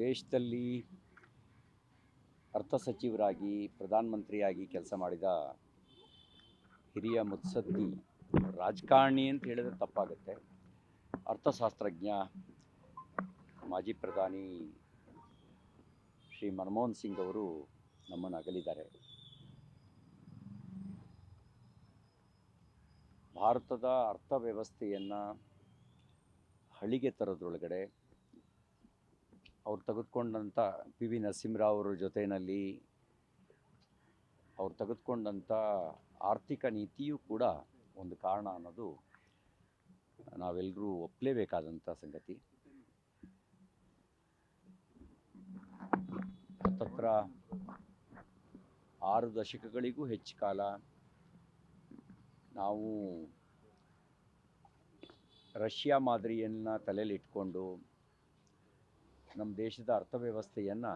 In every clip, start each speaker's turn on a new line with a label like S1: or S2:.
S1: ದೇಶದಲ್ಲಿ ಅರ್ಥ ಸಚಿವರಾಗಿ ಪ್ರಧಾನಮಂತ್ರಿಯಾಗಿ ಕೆಲಸ ಮಾಡಿದ ಹಿರಿಯ ಮುತ್ಸದ್ದಿ ರಾಜಕಾರಣಿ ಅಂತ ಹೇಳಿದ್ರೆ ತಪ್ಪಾಗುತ್ತೆ. ಅರ್ಥಶಾಸ್ತ್ರಜ್ಞ ಮಾಜಿ ಪ್ರಧಾನಿ ಶ್ರೀ ಮನಮೋಹನ್ ಸಿಂಗ್ ಅವರು ನಮ್ಮನ್ನು ಅಗಲಿದ್ದಾರೆ. ಭಾರತದ ಅರ್ಥವ್ಯವಸ್ಥೆಯನ್ನು ಹಳಿಗೆ ತರೋದ್ರೊಳಗಡೆ ಅವ್ರು ತೆಗೆದುಕೊಂಡಂಥ ಪಿ ವಿ ನರಸಿಂಹರಾವ್ ಅವರ ಜೊತೆಯಲ್ಲಿ ಅವ್ರು ತೆಗೆದುಕೊಂಡಂಥ ಆರ್ಥಿಕ ನೀತಿಯೂ ಕೂಡ ಒಂದು ಕಾರಣ ಅನ್ನೋದು ನಾವೆಲ್ಲರೂ ಒಪ್ಪಲೇಬೇಕಾದಂಥ ಸಂಗತಿ. ಹತ್ತತ್ರ 6 ದಶಕಗಳಿಗೂ ಹೆಚ್ಚು ಕಾಲ ನಾವು ರಷ್ಯಾ ಮಾದರಿಯನ್ನು ತಲೆಯಲ್ಲಿ ಇಟ್ಕೊಂಡು ನಮ್ಮ ದೇಶದ ಅರ್ಥವ್ಯವಸ್ಥೆಯನ್ನು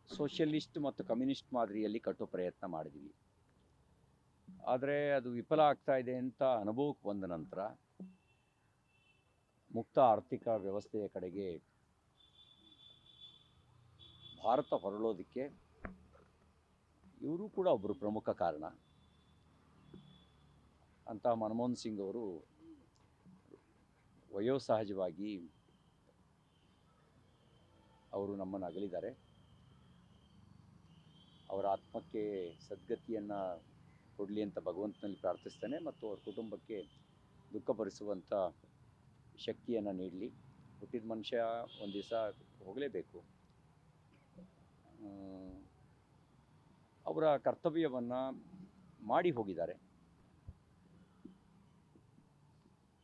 S1: ಸೋಷಿಯಲಿಸ್ಟ್ ಮತ್ತು ಕಮ್ಯುನಿಸ್ಟ್ ಮಾದರಿಯಲ್ಲಿ ಕಟ್ಟೋ ಪ್ರಯತ್ನ ಮಾಡಿದ್ವಿ. ಆದರೆ ಅದು ವಿಫಲ ಆಗ್ತಾ ಇದೆ ಅಂತ ಅನುಭವಕ್ಕೆ ಬಂದ ನಂತರ ಮುಕ್ತ ಆರ್ಥಿಕ ವ್ಯವಸ್ಥೆಯ ಕಡೆಗೆ ಭಾರತ ಹೊರಳೋದಕ್ಕೆ ಇವರು ಕೂಡ ಒಬ್ಬರು ಪ್ರಮುಖ ಕಾರಣ ಅಂತ ಮನಮೋಹನ್ ಸಿಂಗ್ ಅವರು ವಯೋಸಹಜವಾಗಿ ಅವರು ನಮ್ಮನ್ನು ಅಗಲಿದ್ದಾರೆ. ಅವರ ಆತ್ಮಕ್ಕೆ ಸದ್ಗತಿಯನ್ನು ಕೊಡಲಿ ಅಂತ ಭಗವಂತನಲ್ಲಿ ಪ್ರಾರ್ಥಿಸ್ತೇನೆ ಮತ್ತು ಅವ್ರ ಕುಟುಂಬಕ್ಕೆ ದುಃಖಪಡಿಸುವಂಥ ಶಕ್ತಿಯನ್ನು ನೀಡಲಿ. ಹುಟ್ಟಿದ ಮನುಷ್ಯ ಒಂದು ದಿವಸ ಹೋಗಲೇಬೇಕು. ಅವರ ಕರ್ತವ್ಯವನ್ನು ಮಾಡಿ ಹೋಗಿದ್ದಾರೆ.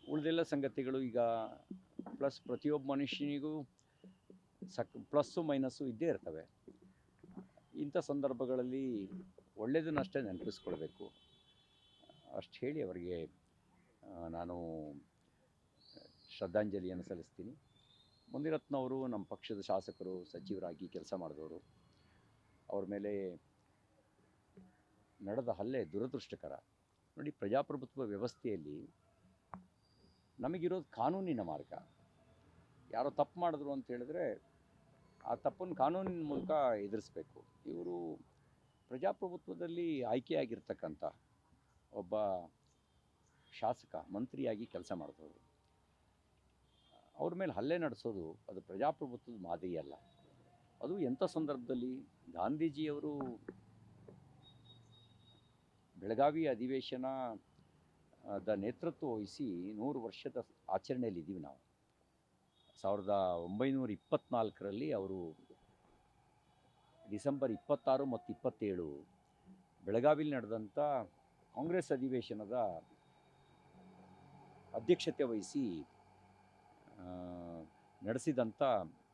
S1: ಉಳಿದೆಲ್ಲ ಸಂಗತಿಗಳು ಈಗ ಪ್ರತಿಯೊಬ್ಬ ಮನುಷ್ಯನಿಗೂ ಪ್ಲಸ್ಸು ಮೈನಸ್ಸು ಇದ್ದೇ ಇರ್ತವೆ. ಇಂಥ ಸಂದರ್ಭಗಳಲ್ಲಿ ಒಳ್ಳೆಯದನ್ನಷ್ಟೇ ನೆನಪಿಸ್ಕೊಳ್ಬೇಕು. ಅಷ್ಟು ಹೇಳಿ ಅವರಿಗೆ ನಾನು ಶ್ರದ್ಧಾಂಜಲಿಯನ್ನು ಸಲ್ಲಿಸ್ತೀನಿ. ಮುನಿರತ್ನವರು ನಮ್ಮ ಪಕ್ಷದ ಶಾಸಕರು, ಸಚಿವರಾಗಿ ಕೆಲಸ ಮಾಡಿದವರು. ಅವ್ರ ಮೇಲೆ ನಡೆದ ಹಲ್ಲೆ ದುರದೃಷ್ಟಕರ. ನೋಡಿ, ಪ್ರಜಾಪ್ರಭುತ್ವ ವ್ಯವಸ್ಥೆಯಲ್ಲಿ ನಮಗಿರೋದು ಕಾನೂನಿನ ಮಾರ್ಗ. ಯಾರೋ ತಪ್ಪು ಮಾಡಿದ್ರು ಅಂತ ಹೇಳಿದ್ರೆ ಆ ತಪ್ಪನ್ನು ಕಾನೂನಿನ ಮೂಲಕ ಎದುರಿಸಬೇಕು. ಇವರು ಪ್ರಜಾಪ್ರಭುತ್ವದಲ್ಲಿ ಆಯ್ಕೆಯಾಗಿರ್ತಕ್ಕಂಥ ಒಬ್ಬ ಶಾಸಕ, ಮಂತ್ರಿಯಾಗಿ ಕೆಲಸ ಮಾಡಿದವರು. ಅವ್ರ ಮೇಲೆ ಹಲ್ಲೆ ನಡೆಸೋದು ಅದು ಪ್ರಜಾಪ್ರಭುತ್ವದ ಮಾದರಿ ಅಲ್ಲ. ಅದು ಎಂಥ ಸಂದರ್ಭದಲ್ಲಿ ಗಾಂಧೀಜಿಯವರು ಬೆಳಗಾವಿ ಅಧಿವೇಶನದ ನೇತೃತ್ವ ವಹಿಸಿ 100 ವರ್ಷದ ಆಚರಣೆಯಲ್ಲಿದ್ದೀವಿ ನಾವು. 1924ರಲ್ಲಿ ಅವರು ಡಿಸೆಂಬರ್ 26 ಮತ್ತು 27 ಬೆಳಗಾವಿಯಲ್ಲಿ ನಡೆದಂಥ ಕಾಂಗ್ರೆಸ್ ಅಧಿವೇಶನದ ಅಧ್ಯಕ್ಷತೆ ವಹಿಸಿ ನಡೆಸಿದಂಥ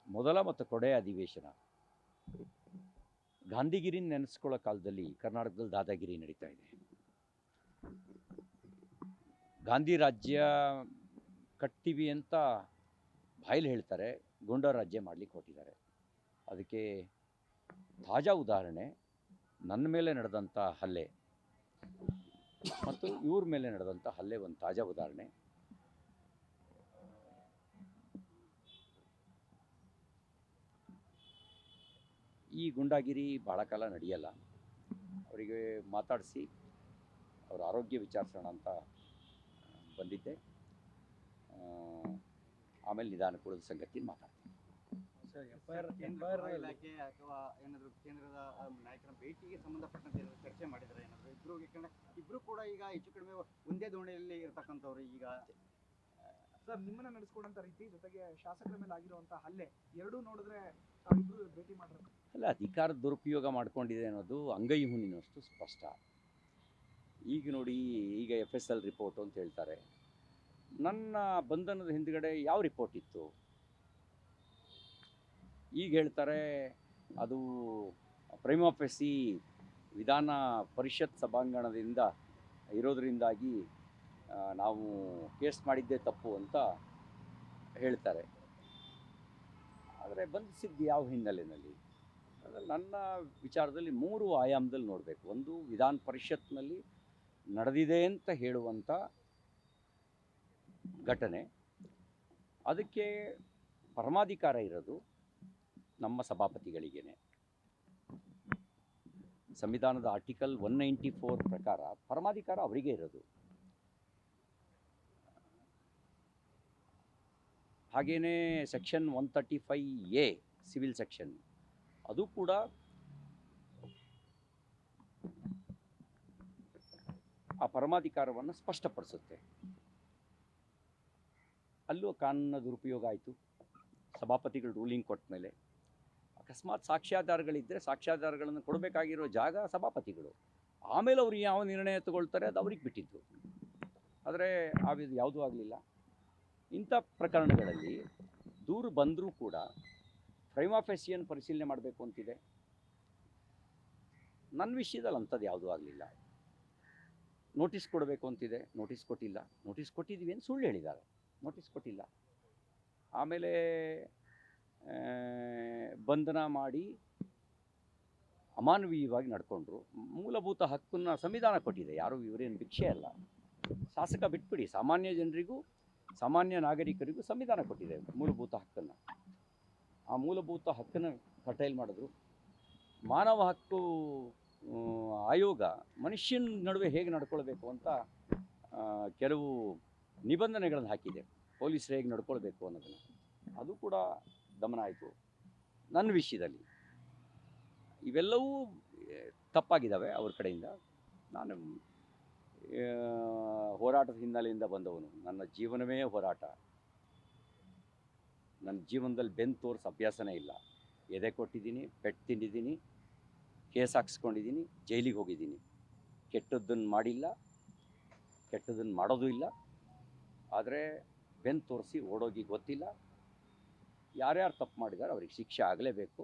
S1: ಮೊದಲ ಮತ್ತು ಕೊನೆಯ ಅಧಿವೇಶನ. ಗಾಂಧಿಗಿರಿನ ನೆನೆಸ್ಕೊಳ್ಳೋ ಕಾಲದಲ್ಲಿ ಕರ್ನಾಟಕದಲ್ಲಿ ದಾದಾಗಿರಿ ನಡೀತಾ ಇದೆ. ಗಾಂಧಿ ರಾಜ್ಯ ಕಟ್ತೀವಿ ಅಂತ ಬಾಯಲ್ಲಿ ಹೇಳ್ತಾರೆ, ಗುಂಡ ರಾಜ್ಯ ಮಾಡಲಿಕ್ಕೆ ಹೊರಟಿದ್ದಾರೆ. ಅದಕ್ಕೆ ತಾಜಾ ಉದಾಹರಣೆ ನನ್ನ ಮೇಲೆ ನಡೆದಂಥ ಹಲ್ಲೆ ಮತ್ತು ಇವ್ರ ಮೇಲೆ ನಡೆದಂಥ ಹಲ್ಲೆ ಒಂದು ತಾಜಾ ಉದಾಹರಣೆ. ಈ ಗುಂಡಾಗಿರಿ ಭಾಳ ಕಾಲ ನಡೆಯಲ್ಲ. ಅವರಿಗೆ ಮಾತಾಡಿಸಿ ಅವರ ಆರೋಗ್ಯ ವಿಚಾರಿಸೋಣ ಅಂತ ಬಂದಿದ್ದೆ. ಆಮೇಲೆ ನಿಧಾನಕ್ಕೆ ಸಂಗತಿ ಮಾತಾಡ್ತೀನಿ.
S2: ಇಲಾಖೆ ಅಥವಾ ಏನಾದರೂ ಕೇಂದ್ರದ ನಾಯಕರ ಭೇಟಿಗೆ ಸಂಬಂಧಪಟ್ಟಂತೆ ಚರ್ಚೆ ಮಾಡಿದರೆ ಏನಾದರೂ ಇಬ್ರು ಕೂಡ ಈಗ ಹೆಚ್ಚು ಕಡಿಮೆ ಒಂದೇ ದೋಣಿಯಲ್ಲಿ ಇರ್ತಕ್ಕಂಥವ್ರು. ಈಗ
S3: ಸರ್, ನಿಮ್ಮನ್ನ ನಡೆಸ್ಕೊಂಡಂತ ರೀತಿ ಜೊತೆಗೆ ಶಾಸಕರ ಮೇಲೆ ಆಗಿರುವಂತ ಹಲ್ಲೆ ಎರಡೂ ನೋಡಿದ್ರೆ ತಾವಿಬ್ರು ಭೇಟಿ ಮಾಡಿರೋದು
S1: ಅಲ್ಲ, ಅಧಿಕಾರದ ದುರುಪಯೋಗ ಮಾಡ್ಕೊಂಡಿದೆ ಅನ್ನೋದು ಅಂಗೈ ಹುಣ್ಣಿನಷ್ಟು ಸ್ಪಷ್ಟ. ಈಗ ನೋಡಿ, ಈಗ FSL ರಿಪೋರ್ಟು ಅಂತ ಹೇಳ್ತಾರೆ. ನನ್ನ ಬಂಧನದ ಹಿಂದ್ಗಡೆ ಯಾವ ರಿಪೋರ್ಟ್ ಇತ್ತು? ಈಗ ಹೇಳ್ತಾರೆ ಅದು ಪ್ರೈಮಾ ಫೇಸಿ ವಿಧಾನ ಪರಿಷತ್ ಸಭಾಂಗಣದಿಂದ ಇರೋದರಿಂದಾಗಿ ನಾವು ಕೇಸ್ ಮಾಡಿದ್ದೇ ತಪ್ಪು ಅಂತ ಹೇಳ್ತಾರೆ. ಆದರೆ ಬಂಧಿಸಿದ್ದು ಯಾವ ಹಿನ್ನೆಲೆಯಲ್ಲಿ? ನನ್ನ ವಿಚಾರದಲ್ಲಿ 3 ಆಯಾಮದಲ್ಲಿ ನೋಡಬೇಕು. ಒಂದು, ವಿಧಾನ ಪರಿಷತ್ನಲ್ಲಿ ನಡೆದಿದೆ ಅಂತ ಹೇಳುವಂಥ ಘಟನೆ. ಅದಕ್ಕೆ ಪರಮಾಧಿಕಾರ ಇರೋದು ನಮ್ಮ ಸಭಾಪತಿಗಳಿಗೇನೆ. ಸಂವಿಧಾನದ ಆರ್ಟಿಕಲ್ 194 ಪ್ರಕಾರ ಪರಮಾಧಿಕಾರ ಅವರಿಗೆ ಇರೋದು. ಹಾಗೆಯೇ ಸೆಕ್ಷನ್ 135A ಸಿವಿಲ್ ಸೆಕ್ಷನ್ ಅದು ಕೂಡ ಆ ಪರಮಾಧಿಕಾರವನ್ನು ಸ್ಪಷ್ಟಪಡಿಸುತ್ತೆ. ಅಲ್ಲೂ ಕಾನೂನಿನ ದುರುಪಯೋಗ ಆಯಿತು. ಸಭಾಪತಿಗಳು ರೂಲಿಂಗ್ ಕೊಟ್ಟ ಮೇಲೆ ಅಕಸ್ಮಾತ್ ಸಾಕ್ಷ್ಯಾಧಾರಗಳಿದ್ದರೆ ಸಾಕ್ಷ್ಯಾಧಾರಗಳನ್ನು ಕೊಡಬೇಕಾಗಿರೋ ಜಾಗ ಸಭಾಪತಿಗಳು, ಆಮೇಲೆ ಅವ್ರು ಯಾವ ನಿರ್ಣಯ ತಗೊಳ್ತಾರೆ ಅದು ಅವ್ರಿಗೆ ಬಿಟ್ಟಿದ್ದು. ಆದರೆ ಅದು ಯಾವುದೂ ಆಗಲಿಲ್ಲ. ಇಂಥ ಪ್ರಕರಣಗಳಲ್ಲಿ ದೂರು ಬಂದರೂ ಕೂಡ ಪ್ರೈಮಾ ಫೇಸಿಯನ್ನು ಪರಿಶೀಲನೆ ಮಾಡಬೇಕು ಅಂತಿದೆ. ನನ್ನ ವಿಷಯದಲ್ಲಿ ಅಂಥದ್ದು ಯಾವುದೂ ಆಗಲಿಲ್ಲ. ನೋಟಿಸ್ ಕೊಡಬೇಕು ಅಂತಿದೆ, ನೋಟಿಸ್ ಕೊಟ್ಟಿಲ್ಲ. ನೋಟಿಸ್ ಕೊಟ್ಟಿದ್ದೀವಿ ಅಂತ ಸುಳ್ಳು ಹೇಳಿದ್ದಾರೆ, ನೋಟಿಸ್ ಕೊಟ್ಟಿಲ್ಲ. ಆಮೇಲೆ ಬಂಧನ ಮಾಡಿ ಅಮಾನವೀಯವಾಗಿ ನಡ್ಕೊಂಡ್ರು. ಮೂಲಭೂತ ಹಕ್ಕನ್ನು ಸಂವಿಧಾನ ಕೊಟ್ಟಿದೆ, ಯಾರೂ ಇವರೇನು ಭಿಕ್ಷೆ ಅಲ್ಲ. ಶಾಸಕ ಬಿಟ್ಬಿಡಿ, ಸಾಮಾನ್ಯ ಜನರಿಗೂ ಸಾಮಾನ್ಯ ನಾಗರಿಕರಿಗೂ ಸಂವಿಧಾನ ಕೊಟ್ಟಿದೆ ಮೂಲಭೂತ ಹಕ್ಕನ್ನು. ಆ ಮೂಲಭೂತ ಹಕ್ಕನ್ನು ಕಟೈಲ್ ಮಾಡಿದ್ರು. ಮಾನವ ಹಕ್ಕು ಆಯೋಗ ಮನುಷ್ಯನ ನಡುವೆ ಹೇಗೆ ನಡ್ಕೊಳ್ಬೇಕು ಅಂತ ಕೆಲವು ನಿಬಂಧನೆಗಳನ್ನು ಹಾಕಿದೆ, ಪೊಲೀಸರು ಹೇಗೆ ನಡ್ಕೊಳ್ಬೇಕು ಅನ್ನೋದನ್ನು. ಅದು ಕೂಡ ಗಮನ ಆಯಿತು. ನನ್ನ ವಿಷಯದಲ್ಲಿ ಇವೆಲ್ಲವೂ ತಪ್ಪಾಗಿದ್ದಾವೆ ಅವ್ರ ಕಡೆಯಿಂದ. ನಾನು ಹೋರಾಟದ ಹಿನ್ನೆಲೆಯಿಂದ ಬಂದವನು. ನನ್ನ ಜೀವನವೇ ಹೋರಾಟ. ನನ್ನ ಜೀವನದಲ್ಲಿ ಬೆನ್ನು ತೋರಿಸೋ ಅಭ್ಯಾಸನೇ ಇಲ್ಲ. ಎದೆ ಕೊಟ್ಟಿದ್ದೀನಿ, ಪೆಟ್ಟು ತಿಂದಿದ್ದೀನಿ, ಕೇಸ್ ಹಾಕ್ಸ್ಕೊಂಡಿದ್ದೀನಿ, ಜೈಲಿಗೆ ಹೋಗಿದ್ದೀನಿ. ಕೆಟ್ಟದ್ದನ್ನು ಮಾಡಿಲ್ಲ, ಕೆಟ್ಟದ್ದನ್ನು ಮಾಡೋದು ಇಲ್ಲ. ಆದರೆ ಬೆನ್ನು ತೋರಿಸಿ ಓಡೋಗಿ ಗೊತ್ತಿಲ್ಲ. ಯಾರ್ಯಾರು ತಪ್ಪು ಮಾಡಿದ್ದಾರೆ ಅವ್ರಿಗೆ ಶಿಕ್ಷೆ ಆಗಲೇಬೇಕು.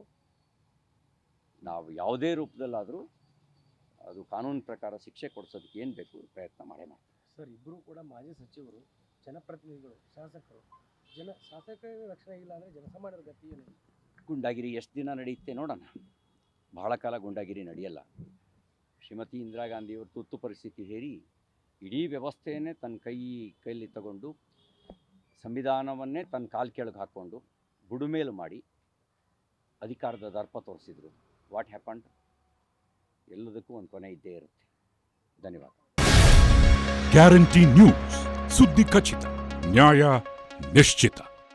S1: ನಾವು ಯಾವುದೇ ರೂಪದಲ್ಲಾದರೂ ಅದು ಕಾನೂನು ಪ್ರಕಾರ ಶಿಕ್ಷೆ ಕೊಡಿಸೋದಕ್ಕೆ ಏನು ಬೇಕು ಪ್ರಯತ್ನ ಮಾಡೇ ಮಾಡ್ತೀವಿ.
S4: ಸರ್, ಇಬ್ಬರು ಕೂಡ ಮಾಜಿ ಸಚಿವರು, ಜನಪ್ರತಿನಿಧಿಗಳು, ಶಾಸಕರು. ಶಾಸಕರ ರಕ್ಷಣೆ ಇಲ್ಲ ಅಂದರೆ ಜನಸಾಮಾನ್ಯರ ಗತಿ ಏನು?
S1: ಗುಂಡಾಗಿರಿ ಎಷ್ಟು ದಿನ ನಡೆಯುತ್ತೆ ನೋಡೋಣ. ಬಹಳ ಕಾಲ ಗುಂಡಾಗಿರಿ ನಡೆಯಲ್ಲ. ಶ್ರೀಮತಿ ಇಂದಿರಾ ಗಾಂಧಿಯವರು ತುರ್ತು ಪರಿಸ್ಥಿತಿ ಹೇರಿ ಇಡೀ ವ್ಯವಸ್ಥೆಯನ್ನೇ ತನ್ನ ಕೈಯಲ್ಲಿ ತಗೊಂಡು ಸಂವಿಧಾನವನ್ನೇ ತನ್ನ ಕಾಲು ಕೆಳಗೆ ಹಾಕ್ಕೊಂಡು ಬುಡುಮೇಲು ಮಾಡಿ ಅಧಿಕಾರದ ದರ್ಪ ತೋರಿಸಿದ್ರು. What happened? ಎಲ್ಲದಕ್ಕೂ ಒಂದು ಕೊನೆ ಇದ್ದೇ ಇರುತ್ತೆ. ಧನ್ಯವಾದ.
S5: ಗ್ಯಾರಂಟಿ ನ್ಯೂಸ್, ಸುದ್ದಿ ಖಚಿತ, ನ್ಯಾಯ ನಿಶ್ಚಿತ.